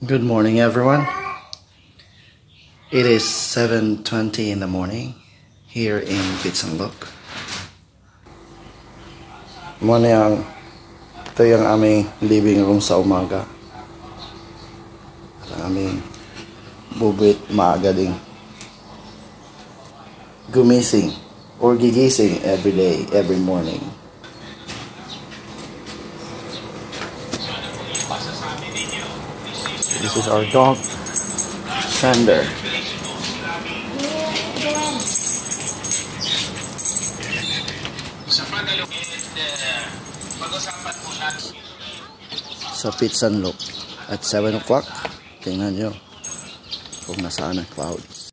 Good morning, everyone. It is 7:20 in the morning here in Pitsanlok. Ito yung aming living room sa umaga. At ang aming bubit maaga ding gumising or gigising every day, every morning. This is our dog, Sander. Sa Pitsanlok at 7 o'clock, tingnan nyo kung nasaan ang clouds.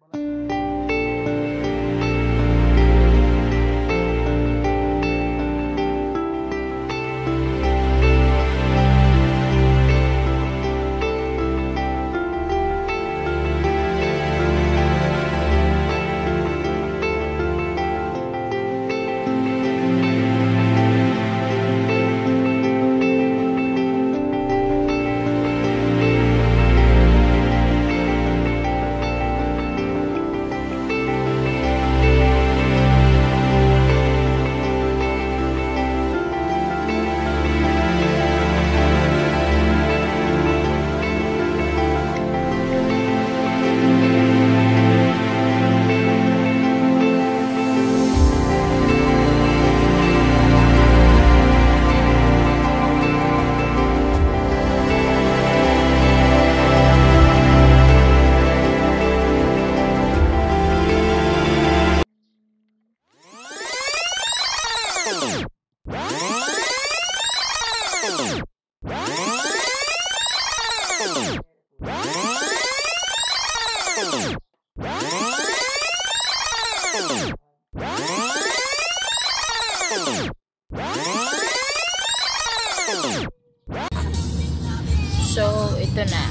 So, ito na.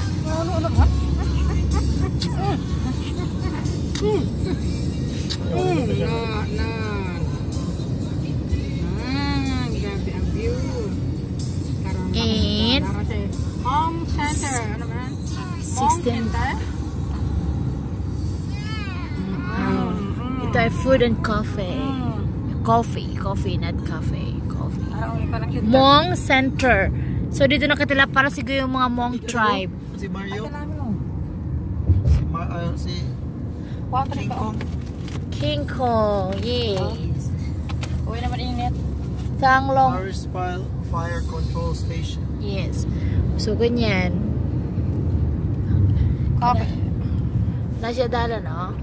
And Home Center, ano ba? 16. Ito ay food and coffee. Coffee, not cafe. Coffee. Hmong Center. So dito nakatila para siguro yung mga Hmong tribe. Si Mario? Si King Kong? King Kong, yes. Uwi naman init. Tanglong. Paris Fire Control Station. Yes. So ganyan. Coffee. Nasya dala, no?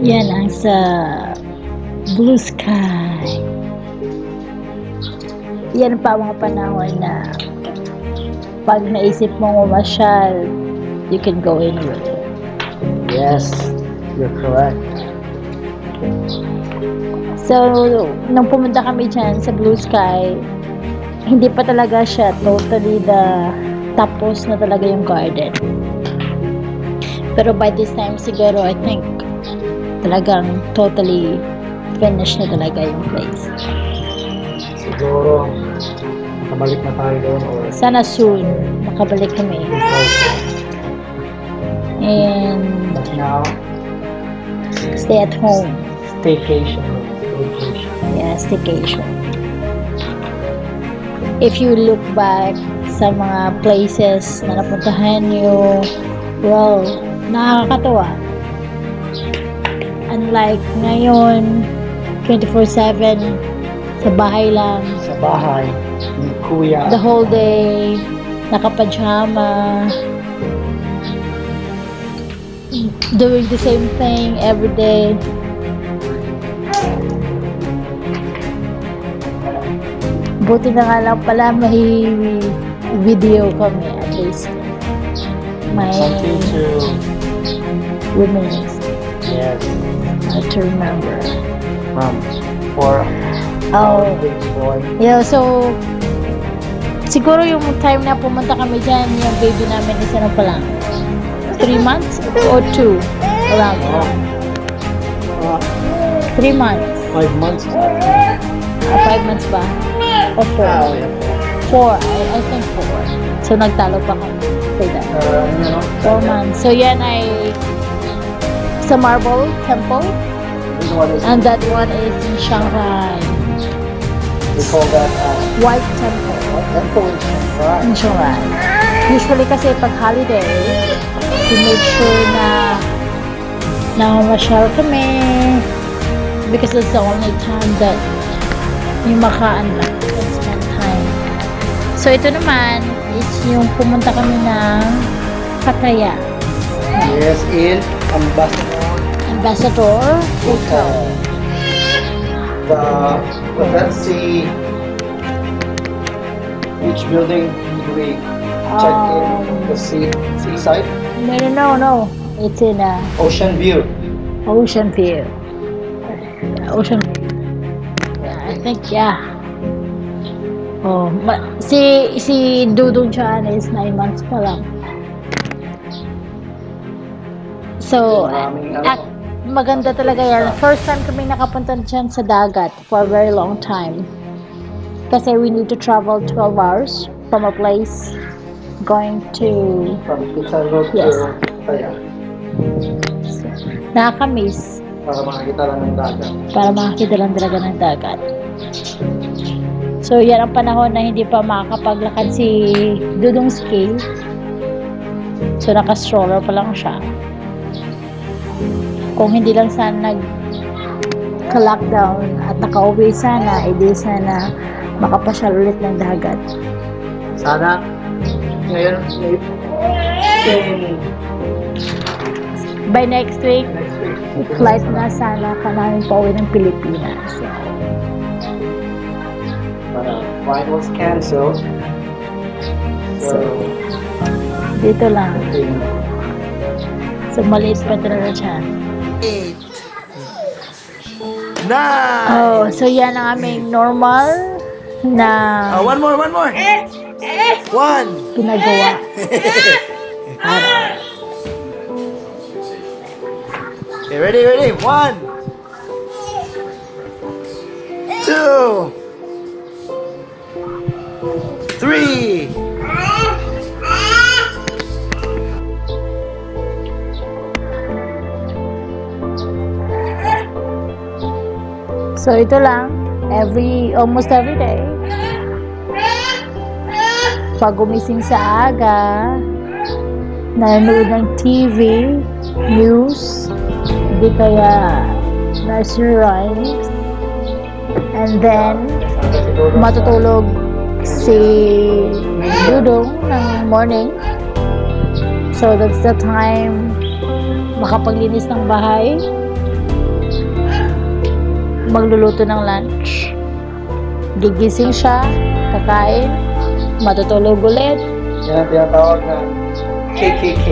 Yan ang sa blue sky. Yan pa mga panahon na pag naisip mong umasyal, you can go anywhere. Yes, you're correct. So, nung pumunta kami dyan sa blue sky, hindi pa talaga siya totally tapos na talaga yung garden. Pero by this time siguro, I think talagang totally finished na talaga yung place. Siguro, makabalik na tayo doon or Sana soon, makabalik kami. And but now, stay at home. staycation. Yeah, staycation. If you look back sa mga places na napuntahan nyo, well, nakakatawa. Unlike ngayon, 24/7, sa bahay lang. Sa bahay, ni Kuya. The whole day, nakapajama, doing the same thing every day. Buti na nga lang pala may video kami, at least may Something to, remains yes, to remember. For Oh, big boy. yeah, so siguro yung time na pumunta kami dyan, yung baby namin isa na pa lang. 3 months or 2? Around. 3 months. 5 months. 5 months ba? Or 4? Oh, yeah. 4. I think 4. So, nagtalo pa kami. Say that. 4 months. So, yan ay sa Marble Temple. And that one is in Shanghai. We call that White Temple. temple in Shanghai. In Shanghai. Usually kasi pag holiday, to make sure na namamasyal kami because it's the only time that yung maka-unlock and spend time. So ito naman is yung pumunta kami ng Pattaya. Yes, in Ambassador Hotel. Let's see which building did we check in? The seaside? No. It's in Ocean View. Ocean View. Ocean View. I think, yeah. Oh, si Dudong Chan is 9 months pa lang. So, maganda talaga yan. First time kami nakapunta dyan sa dagat for a very long time. Kasi we need to travel 12 hours from a place going to... From Pitsalog Yes. to Pattaya. So, nakaka-miss Para makakita lang ng dagat. para makakita lang talaga ng dagat. So, yan ang panahon na hindi pa makakapaglakad si Dudong Ski. So, naka-stroller pa lang siya. Kung hindi lang sana nag-lockdown at naka-uwi sana, edi sana makapasyal ulit ng dagat. Sana ngayon By next week, next week. flight na sana ka namin pauwi ng Pilipinas. So, Flight was canceled. So, dito lang. So, maliit pa talaga siya. 8 9 Oh, so yan ang aming normal na One more. 1 ginagawa. Okay, ready. 1 2 3 So, ito lang. Almost every day. Pag gumising sa aga, nanonood ng TV, news, hindi kaya nursery rhymes, and then matutulog si Dudong ng morning. So, that's the time makapaglinis ng bahay, magluluto ng lunch, gigising siya, kakain, matutulog ulit. Yan ang tinatawag na KKK.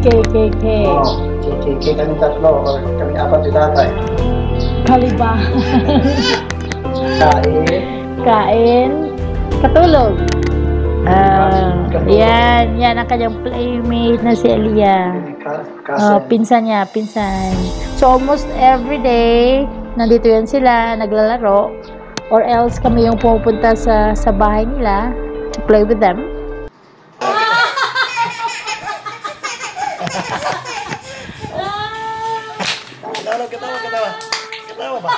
KKK. Oh, KKK kami tatlo or kami apat ni tatay. Kaliba. Kain, katulog. Yan ang kanyang playmate na si Elia. Pinsan niya. So, almost every day, nandito yan sila, naglalaro. Or else, kami yung pupunta sa bahay nila to play with them. Katawa ba?